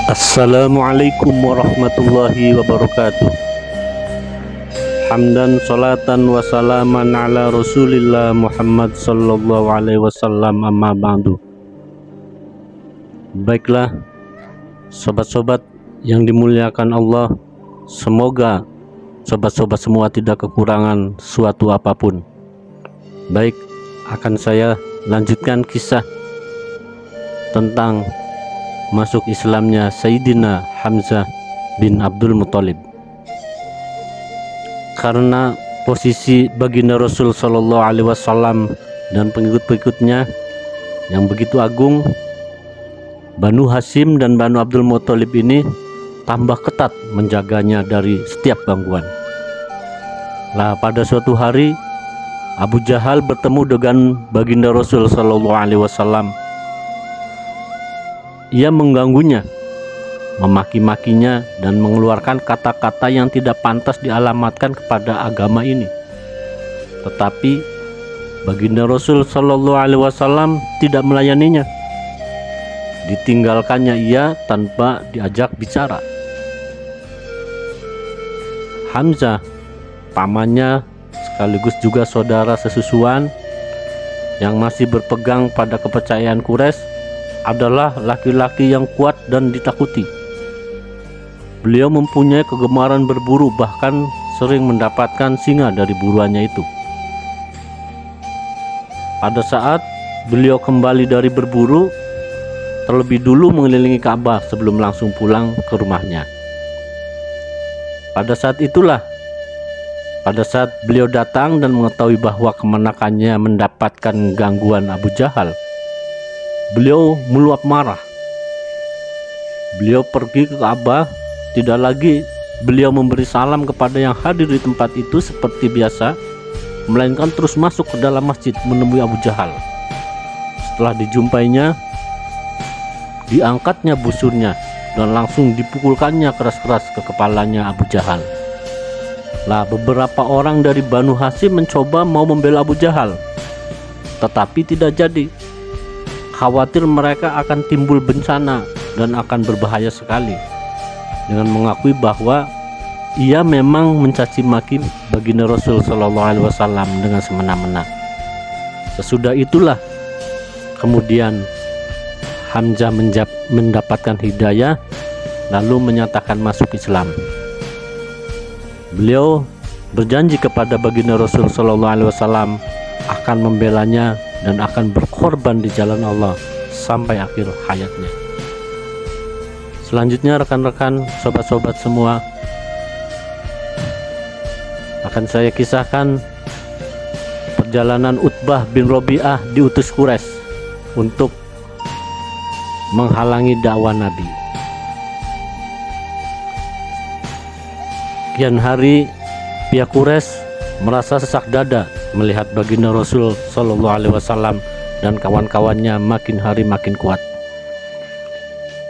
Assalamualaikum warahmatullahi wabarakatuh. Hamdan salatan wa salaman ala Rasulillah Muhammad sallallahu alaihi wasallam, amma ba'du. Baiklah sobat-sobat yang dimuliakan Allah, semoga sobat-sobat semua tidak kekurangan suatu apapun. Baik, akan saya lanjutkan kisah tentang masuk Islamnya Sayyidina Hamzah bin Abdul Muthalib. Karena posisi baginda Rasul Shallallahu Alaihi Wasallam dan pengikut-pengikutnya yang begitu agung, Banu Hashim dan Banu Abdul Muthalib ini tambah ketat menjaganya dari setiap gangguan. Nah, pada suatu hari Abu Jahal bertemu dengan baginda Rasul Shallallahu Alaihi Wasallam. Ia mengganggunya, memaki-makinya, dan mengeluarkan kata-kata yang tidak pantas dialamatkan kepada agama ini. Tetapi baginda Rasul Shallallahu Alaihi Wasallam tidak melayaninya. Ditinggalkannya ia tanpa diajak bicara. Hamzah, pamannya sekaligus juga saudara sesusuan yang masih berpegang pada kepercayaan Quraisy, adalah laki-laki yang kuat dan ditakuti. Beliau mempunyai kegemaran berburu, bahkan sering mendapatkan singa dari buruannya itu. Pada saat beliau kembali dari berburu, terlebih dulu mengelilingi Ka'bah sebelum langsung pulang ke rumahnya. Pada saat beliau datang dan mengetahui bahwa kemenakannya mendapatkan gangguan Abu Jahal, beliau meluap marah. Beliau pergi ke Ka'bah. Tidak lagi beliau memberi salam kepada yang hadir di tempat itu seperti biasa, melainkan terus masuk ke dalam masjid menemui Abu Jahal. Setelah dijumpainya, diangkatnya busurnya dan langsung dipukulkannya keras-keras ke kepalanya Abu Jahal. Lah, beberapa orang dari Banu Hashim mencoba mau membela Abu Jahal, tetapi tidak jadi. Khawatir mereka akan timbul bencana dan akan berbahaya sekali, dengan mengakui bahwa ia memang mencaci maki baginda Rasul Shallallahu Alaihi Wasallam dengan semena-mena. Sesudah itulah kemudian Hamzah mendapatkan hidayah, lalu menyatakan masuk Islam. Beliau berjanji kepada baginda Rasul Shallallahu Alaihi Wasallam akan membelanya dan akan berkorban di jalan Allah sampai akhir hayatnya. Selanjutnya rekan-rekan, sobat-sobat semua, akan saya kisahkan perjalanan Utbah bin Rabi'ah diutus Quraisy untuk menghalangi dakwah Nabi. Kian hari pihak Quraisy merasa sesak dada melihat baginda Rasul Shallallahu Alaihi Wasallam dan kawan-kawannya makin hari makin kuat.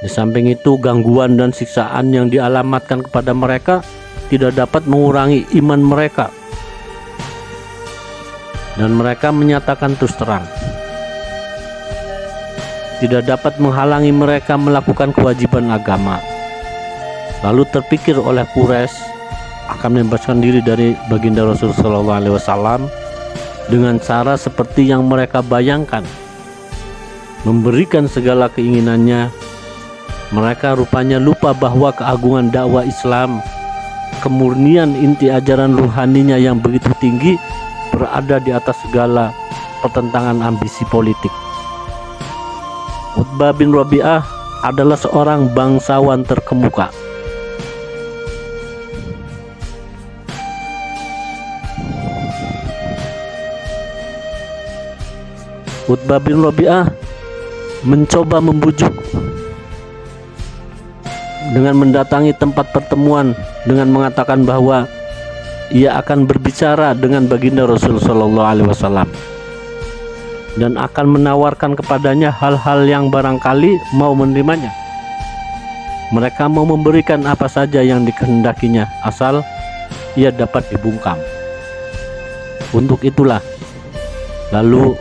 Di samping itu, gangguan dan siksaan yang dialamatkan kepada mereka tidak dapat mengurangi iman mereka, dan mereka menyatakan terus terang tidak dapat menghalangi mereka melakukan kewajiban agama. Lalu terpikir oleh Quraisy akan membebaskan diri dari baginda Rasul Shallallahu Alaihi Wasallam dengan cara seperti yang mereka bayangkan, memberikan segala keinginannya. Mereka rupanya lupa bahwa keagungan dakwah Islam, kemurnian inti ajaran ruhaninya yang begitu tinggi, berada di atas segala pertentangan ambisi politik. Utbah bin Rabi'ah adalah seorang bangsawan terkemuka. Utbah bin Rabi'ah mencoba membujuk dengan mendatangi tempat pertemuan dengan mengatakan bahwa ia akan berbicara dengan baginda Rasul Shallallahu Alaihi Wasallam dan akan menawarkan kepadanya hal-hal yang barangkali mau menerimanya. Mereka mau memberikan apa saja yang dikehendakinya asal ia dapat dibungkam. Untuk itulah lalu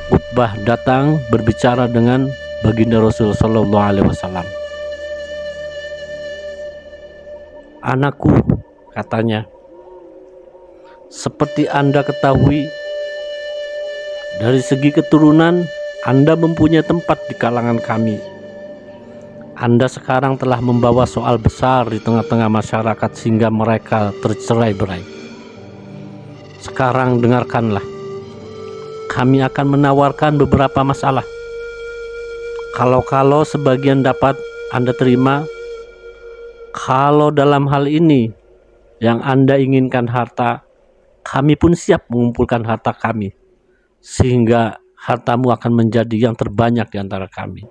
Utbah datang berbicara dengan baginda Rasul Shallallahu Alaihi Wasallam. "Anakku," katanya, "seperti Anda ketahui, dari segi keturunan Anda mempunyai tempat di kalangan kami. Anda sekarang telah membawa soal besar di tengah-tengah masyarakat sehingga mereka tercerai-berai. Sekarang dengarkanlah, kami akan menawarkan beberapa masalah. Kalau sebagian dapat Anda terima, kalau dalam hal ini yang Anda inginkan harta, kami pun siap mengumpulkan harta kami, sehingga hartamu akan menjadi yang terbanyak di antara kami.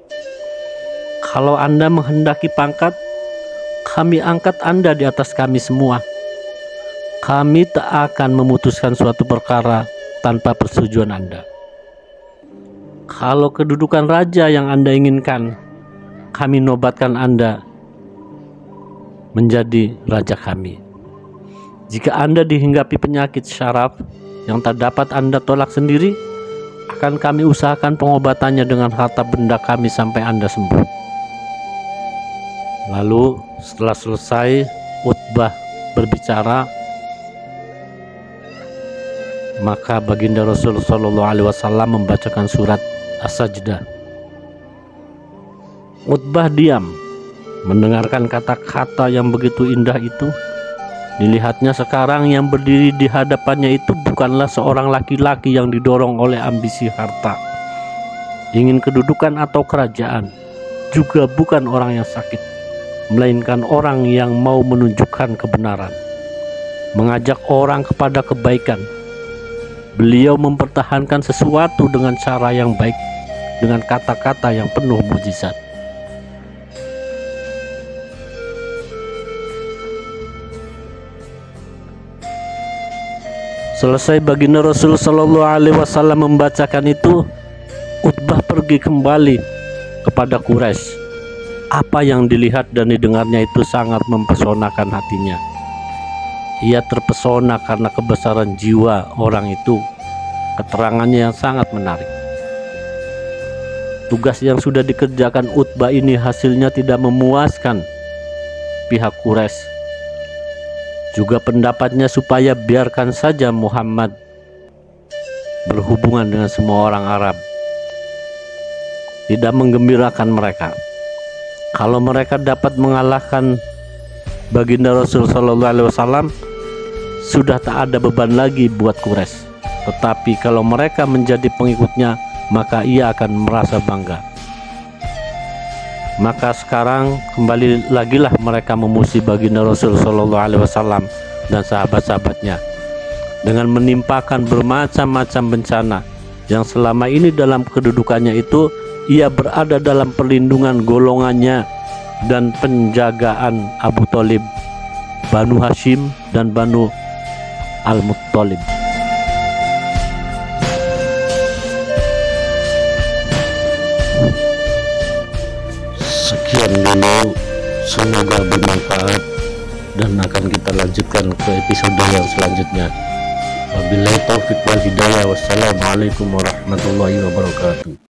Kalau Anda menghendaki pangkat, kami angkat Anda di atas kami semua. Kami tak akan memutuskan suatu perkara tanpa persetujuan Anda. Kalau kedudukan raja yang Anda inginkan, kami nobatkan Anda menjadi raja kami. Jika Anda dihinggapi penyakit syaraf yang tak dapat Anda tolak sendiri, akan kami usahakan pengobatannya dengan harta benda kami sampai Anda sembuh." Lalu setelah selesai Utbah berbicara, maka baginda Rasulullah SAW membacakan surat As-Sajdah. Utbah diam mendengarkan kata-kata yang begitu indah itu. Dilihatnya sekarang yang berdiri di hadapannya itu bukanlah seorang laki-laki yang didorong oleh ambisi harta, ingin kedudukan atau kerajaan, juga bukan orang yang sakit, melainkan orang yang mau menunjukkan kebenaran, mengajak orang kepada kebaikan. Beliau mempertahankan sesuatu dengan cara yang baik, dengan kata-kata yang penuh mukjizat. Selesai baginda Rasul Shallallahu Alaihi Wasallam membacakan itu, Utbah pergi kembali kepada Quraisy. Apa yang dilihat dan didengarnya itu sangat mempesonakan hatinya. Ia terpesona karena kebesaran jiwa orang itu, keterangannya yang sangat menarik. Tugas yang sudah dikerjakan Utbah ini hasilnya tidak memuaskan pihak Quraisy. Juga pendapatnya supaya biarkan saja Muhammad berhubungan dengan semua orang Arab. Tidak menggembirakan mereka. Kalau mereka dapat mengalahkan baginda Rasul Sallallahu Alaihi Wasallam, sudah tak ada beban lagi buat Quraisy. Tetapi kalau mereka menjadi pengikutnya, maka ia akan merasa bangga. Maka sekarang kembali lagilah mereka memusuhi baginda Rasul Sallallahu Alaihi Wasallam dan sahabat-sahabatnya dengan menimpakan bermacam-macam bencana yang selama ini dalam kedudukannya itu ia berada dalam perlindungan golongannya dan penjagaan Abu Thalib, Banu Hashim dan Banu Al-Muttalib. Sekian dulu, semoga bermanfaat dan akan kita lanjutkan ke episode yang selanjutnya. Wabillahi taufiq wal hidayah. Wassalamualaikum warahmatullahi wabarakatuh.